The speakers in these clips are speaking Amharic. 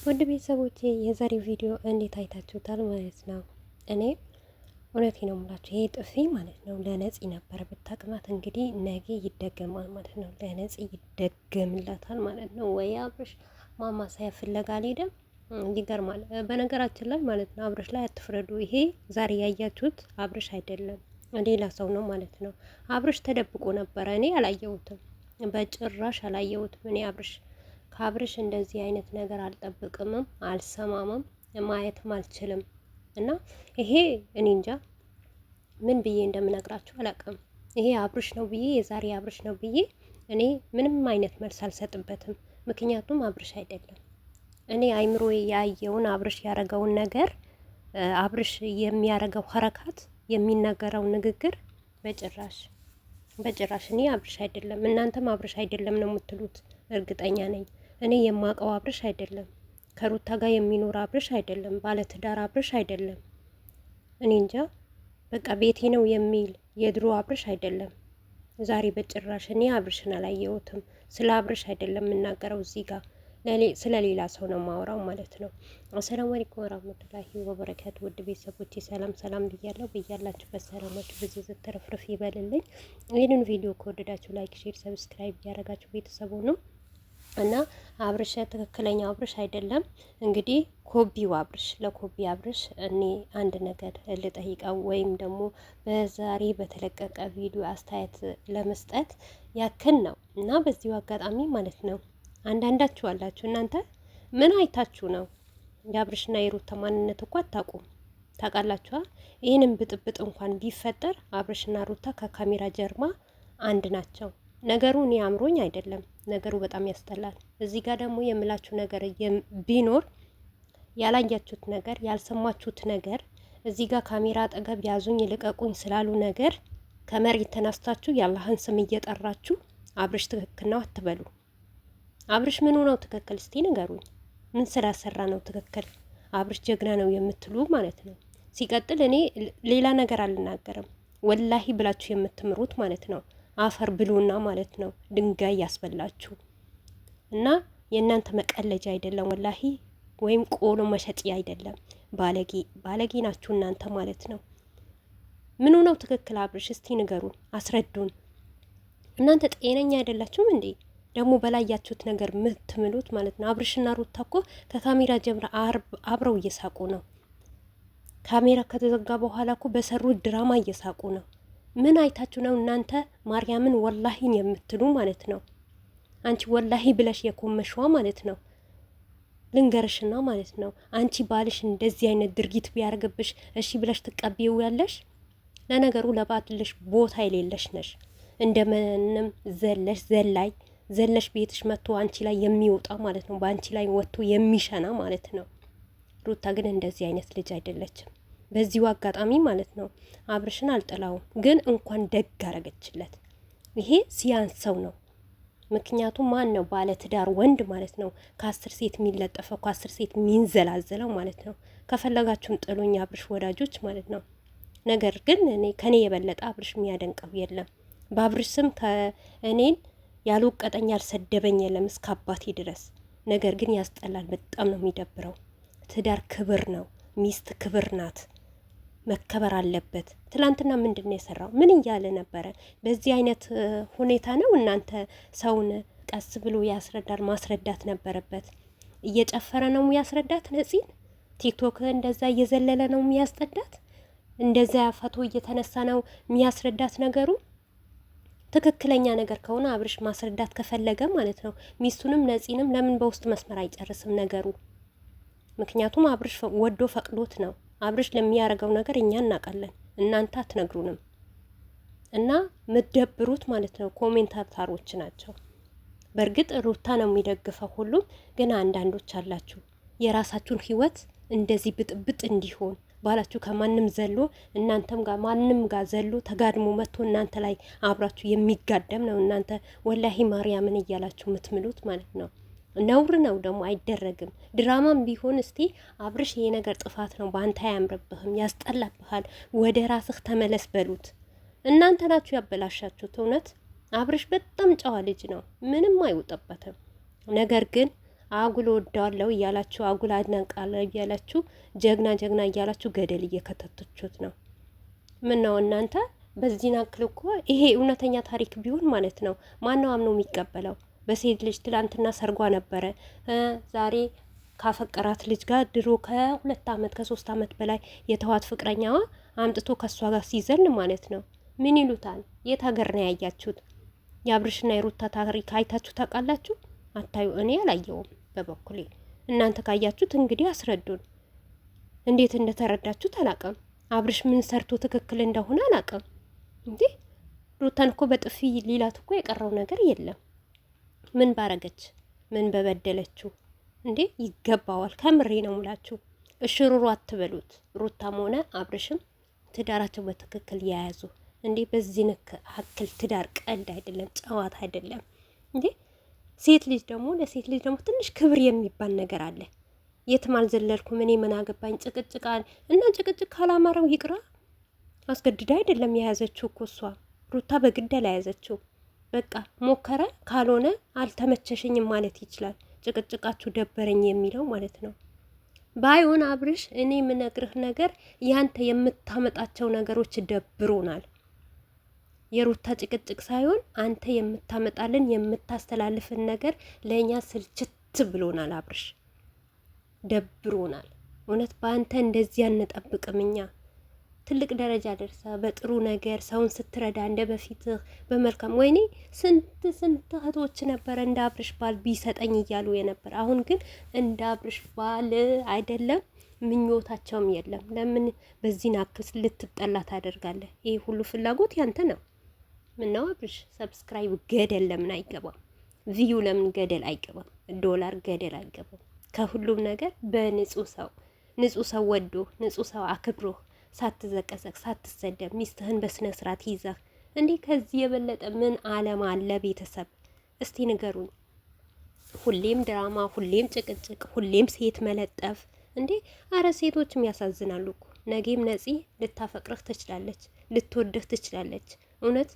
ውድ ቤተሰቦቼ የዛሬ ቪዲዮ እንዴት አይታችሁታል ማለት ነው። እኔ እውነቴ ነው የምላችሁ ይሄ ጥፊ ማለት ነው ለነፂ ነበረ ብታቅማት እንግዲህ ነገ ይደገማል ማለት ነው። ለነፂ ይደገምላታል ማለት ነው። ወይ አብርሽ ማማሳያ ፍለጋ አልሄደም። ይገርማል። በነገራችን ላይ ማለት ነው አብርሽ ላይ አትፍረዱ። ይሄ ዛሬ ያያችሁት አብርሽ አይደለም ሌላ ሰው ነው ማለት ነው። አብርሽ ተደብቆ ነበረ። እኔ አላየሁትም፣ በጭራሽ አላየሁትም። እኔ ከአብርሽ እንደዚህ አይነት ነገር አልጠብቅምም፣ አልሰማምም፣ ማየትም አልችልም። እና ይሄ እኔ እንጃ ምን ብዬ እንደምነግራችሁ አላውቅም። ይሄ አብርሽ ነው ብዬ የዛሬ አብርሽ ነው ብዬ እኔ ምንም አይነት መልስ አልሰጥበትም። ምክንያቱም አብርሽ አይደለም። እኔ አይምሮ ያየውን አብርሽ ያረገውን ነገር አብርሽ የሚያረገው ሀረካት የሚናገረው ንግግር በጭራሽ እኔ አብርሽ አይደለም። እናንተም አብርሽ አይደለም ነው የምትሉት፣ እርግጠኛ ነኝ። እኔ የማውቀው አብርሽ አይደለም። ከሩታ ጋር የሚኖር አብርሽ አይደለም። ባለትዳር አብርሽ አይደለም። እኔ እንጃ በቃ ቤቴ ነው የሚል የድሮ አብርሽ አይደለም። ዛሬ በጭራሽ እኔ አብርሽን አላየሁትም። ስለ አብርሽ አይደለም የምናገረው እዚህ ጋር ስለ ሌላ ሰው ነው ማወራው ማለት ነው። አሰላሙ አለይኩም ወራህመቱላሂ ወበረካቱ። ውድ ቤተሰቦቼ ሰላም ሰላም ብያለሁ። በያላችሁበት ሰላማችሁ ብዝዝት ተረፍርፍ ይበልልኝ። ይህንን ቪዲዮ ከወደዳችሁ ላይክ፣ ሼር፣ ሰብስክራይብ እያደረጋችሁ ቤተሰቡ ነው እና አብርሽ ትክክለኛው አብርሽ አይደለም። እንግዲህ ኮቢው አብርሽ ለኮቢ አብርሽ እኔ አንድ ነገር ልጠይቀው ወይም ደግሞ በዛሬ በተለቀቀ ቪዲዮ አስተያየት ለመስጠት ያክል ነው እና በዚሁ አጋጣሚ ማለት ነው አንዳንዳችሁ አላችሁ እናንተ ምን አይታችሁ ነው? የአብርሽና የሩታ ማንነት እኮ አታውቁም። ታውቃላችኋ? ይህንን ብጥብጥ እንኳን ቢፈጠር አብርሽና ሩታ ከካሜራ ጀርባ አንድ ናቸው። ነገሩ እኔ አምሮኝ አይደለም፣ ነገሩ በጣም ያስጠላል። እዚህ ጋር ደግሞ የምላችሁ ነገር ቢኖር ያላያችሁት ነገር ያልሰማችሁት ነገር እዚህ ጋር ካሜራ አጠገብ ያዙኝ ልቀቁኝ ስላሉ ነገር ከመሬት ተነስታችሁ የአላህን ስም እየጠራችሁ አብርሽ ትክክል ነው አትበሉ። አብርሽ ምኑ ነው ትክክል? እስቲ ንገሩኝ። ምን ስላሰራ ነው ትክክል? አብርሽ ጀግና ነው የምትሉ ማለት ነው። ሲቀጥል እኔ ሌላ ነገር አልናገርም። ወላሂ ብላችሁ የምትምሩት ማለት ነው አፈር ብሉና ማለት ነው ድንጋይ ያስበላችሁ እና የእናንተ መቀለጃ አይደለም ወላሂ፣ ወይም ቆሎ መሸጪ አይደለም። ባለጌ ናችሁ እናንተ ማለት ነው። ምኑ ነው ትክክል አብርሽ? እስቲ ንገሩን፣ አስረዱን። እናንተ ጤነኛ አይደላችሁም እንዴ? ደግሞ በላያችሁት ነገር ምትምሉት ማለት ነው። አብርሽና ሩታ እኮ ከካሜራ ጀምራ አብረው እየሳቁ ነው። ካሜራ ከተዘጋ በኋላ እኮ በሰሩት ድራማ እየሳቁ ነው። ምን አይታችሁ ነው እናንተ ማርያምን ወላሂን የምትሉ ማለት ነው? አንቺ ወላሂ ብለሽ የኮመሽዋ ማለት ነው። ልንገርሽና ማለት ነው አንቺ ባልሽ እንደዚህ አይነት ድርጊት ቢያርግብሽ እሺ ብለሽ ትቀበይው ያለሽ? ለነገሩ ለባልሽ ቦታ የሌለሽ ነሽ። እንደምንም ዘለሽ ቤትሽ መጥቶ አንቺ ላይ የሚወጣ ማለት ነው፣ በአንቺ ላይ ወጥቶ የሚሸና ማለት ነው። ሩታ ግን እንደዚህ አይነት ልጅ አይደለችም። በዚሁ አጋጣሚ ማለት ነው አብርሽን አልጠላውም፣ ግን እንኳን ደግ አረገችለት። ይሄ ሲያንሰው ነው። ምክንያቱም ማን ነው ባለ ትዳር ወንድ ማለት ነው ከ10 ሴት የሚለጠፈው ከ10 ሴት የሚንዘላዘለው ማለት ነው። ከፈለጋችሁም ጥሉኝ አብርሽ ወዳጆች ማለት ነው። ነገር ግን ከኔ የበለጠ አብርሽ የሚያደንቀው የለም። በአብርሽ ስም ከእኔን ያልወቀጠኝ ያልሰደበኝ የለም እስከ አባቴ ድረስ። ነገር ግን ያስጠላል። በጣም ነው የሚደብረው። ትዳር ክብር ነው። ሚስት ክብር ናት። መከበር አለበት። ትላንትና ምንድን ነው የሰራው? ምን እያለ ነበረ? በዚህ አይነት ሁኔታ ነው እናንተ ሰውን ቀስ ብሎ ያስረዳል። ማስረዳት ነበረበት። እየጨፈረ ነው ያስረዳት ነፂን። ቲክቶክ እንደዛ እየዘለለ ነው የሚያስጠዳት። እንደዛ ፈቶ እየተነሳ ነው የሚያስረዳት ነገሩ። ትክክለኛ ነገር ከሆነ አብርሽ ማስረዳት ከፈለገ ማለት ነው ሚስቱንም ነፂንም ለምን በውስጥ መስመር አይጨርስም ነገሩ? ምክንያቱም አብርሽ ወዶ ፈቅዶት ነው። አብርሽ ለሚያረገው ነገር እኛ እናውቃለን፣ እናንተ አትነግሩንም። እና ምትደብሩት ማለት ነው ኮሜንታተሮች ናቸው። በእርግጥ ሩታ ነው የሚደግፈው ሁሉም፣ ግን አንዳንዶች አላችሁ የራሳችሁን ህይወት እንደዚህ ብጥብጥ እንዲሆን ባላችሁ ከማንም ዘሎ እናንተም ጋር ማንም ጋር ዘሎ ተጋድሞ መጥቶ እናንተ ላይ አብራችሁ የሚጋደም ነው። እናንተ ወላሂ ማርያምን እያላችሁ የምትምሉት ማለት ነው። ነውር ነው ደግሞ አይደረግም። ድራማም ቢሆን እስቲ አብርሽ ይሄ ነገር ጥፋት ነው፣ በአንተ አያምርብህም፣ ያስጠላብሃል፣ ወደ ራስህ ተመለስ በሉት። እናንተ ናችሁ ያበላሻችሁት። እውነት አብርሽ በጣም ጨዋ ልጅ ነው፣ ምንም አይውጥበትም። ነገር ግን አጉል ወደዋለሁ እያላችሁ አጉል አድናቃለሁ እያላችሁ ጀግና ጀግና እያላችሁ ገደል እየከተተችሁት ነው። ምን ነው እናንተ በዚህ ናክል እኮ ይሄ እውነተኛ ታሪክ ቢሆን ማለት ነው ማነው አምኖ የሚቀበለው? በሴት ልጅ ትላንትና ሰርጓ ነበረ ዛሬ ካፈቀራት ልጅ ጋር ድሮ ከ2 ዓመት ከ3 ዓመት በላይ የተዋት ፍቅረኛዋ አምጥቶ ከእሷ ጋር ሲዘን ማለት ነው። ምን ይሉታል? የት ሀገር ነው ያያችሁት? የአብርሽና የሩታ ታሪክ አይታችሁ ታውቃላችሁ? አታዩ? እኔ አላየውም በበኩሌ። እናንተ ካያችሁት እንግዲህ አስረዱን። እንዴት እንደተረዳችሁት አላውቅም። አብርሽ ምን ሰርቶ ትክክል እንደሆነ አላውቅም። እንዴ ሩታን እኮ በጥፊ ሊላት እኮ የቀረው ነገር የለም። ምን ባረገች? ምን በበደለችው? እንዴ ይገባዋል። ከምሬ ነው ሙላችሁ። እሽሩሩ አትበሉት። ሩታም ሆነ አብርሽም ትዳራቸው በትክክል የያዙ እንዴ። በዚህ ንክ አክል ትዳር ቀልድ አይደለም፣ ጨዋታ አይደለም እንዴ። ሴት ልጅ ደግሞ ለሴት ልጅ ደግሞ ትንሽ ክብር የሚባል ነገር አለ። የትም አልዘለልኩም እኔ ምን አገባኝ። ጭቅጭቃል እና ጭቅጭቅ ካላማረው ይቅራ። አስገድዳ አይደለም የያዘችው እኮ እሷ ሩታ በግድ አልያዘችው። በቃ ሞከረ፣ ካልሆነ አልተመቸሽኝም ማለት ይችላል። ጭቅጭቃችሁ ደበረኝ የሚለው ማለት ነው። ባይሆን አብርሽ እኔ የምነግርህ ነገር ያንተ የምታመጣቸው ነገሮች ደብሮናል። የሩታ ጭቅጭቅ ሳይሆን አንተ የምታመጣልን የምታስተላልፍን ነገር ለእኛ ስልችት ብሎናል። አብርሽ ደብሮናል። እውነት በአንተ እንደዚህ አንጠብቅም እኛ። ትልቅ ደረጃ ደርሰ በጥሩ ነገር ሰውን ስትረዳ እንደ በፊትህ በመልካም ወይኔ ስንት እህቶች ነበረ እንደ አብርሽ ባል ቢሰጠኝ እያሉ የነበር። አሁን ግን እንደ አብርሽ ባል አይደለም ምኞታቸውም የለም። ለምን በዚህ ናክል ልትጠላ ታደርጋለህ? ይህ ሁሉ ፍላጎት ያንተ ነው። ምነው አብርሽ ሰብስክራይብ ገደል ለምን አይገባም? ቪዩ ለምን ገደል አይገባም? ዶላር ገደል አይገባም? ከሁሉም ነገር በንጹህ ሰው ወዶ ንጹህ ሰው አክብሮ ሳትዘቀዘቅ ሳትሰደብ ሚስትህን በስነ ስርዓት ይዘህ እንዴ ከዚህ የበለጠ ምን ዓለም አለ? ቤተሰብ እስቲ ንገሩኝ። ሁሌም ድራማ፣ ሁሌም ጭቅጭቅ፣ ሁሌም ሴት መለጠፍ እንዴ! አረ ሴቶችም ያሳዝናሉ እኮ። ነገም ነፂ ልታፈቅርህ ትችላለች፣ ልትወድህ ትችላለች። እውነት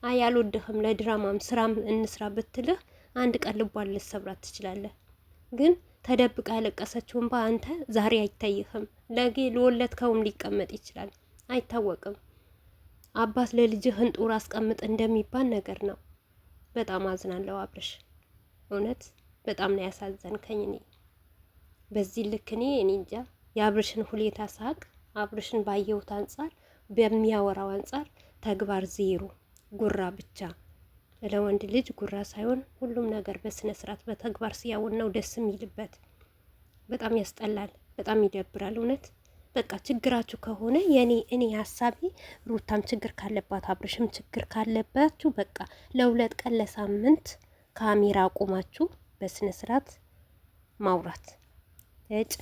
አልወድህም ለድራማም ስራም እንስራ ብትልህ አንድ ቀን ልቧን ልትሰብራት ትችላለህ። ግን ተደብቃ ያለቀሰችውን በአንተ ዛሬ አይታይህም። ነገ ለወለድከውም ሊቀመጥ ይችላል፣ አይታወቅም። አባት ለልጅህ እንጡር አስቀምጥ እንደሚባል ነገር ነው። በጣም አዝናለሁ አብርሽ፣ እውነት በጣም ነው ያሳዘንከኝ። እኔ በዚህ ልክ እኔ እንጃ የአብርሽን ሁኔታ ሳቅ፣ አብርሽን ባየሁት አንጻር፣ በሚያወራው አንጻር ተግባር ዜሮ፣ ጉራ ብቻ። ለወንድ ልጅ ጉራ ሳይሆን ሁሉም ነገር በስነ ስርዓት በተግባር ሲያውን ነው ደስ የሚልበት። በጣም ያስጠላል፣ በጣም ይደብራል። እውነት በቃ ችግራችሁ ከሆነ እኔ ሀሳቤ ሩታም ችግር ካለባት አብርሽም ችግር ካለባችሁ በቃ ለ2 ቀን ለሳምንት ካሜራ አቁማችሁ በስነ ስርዓት ማውራት እጭ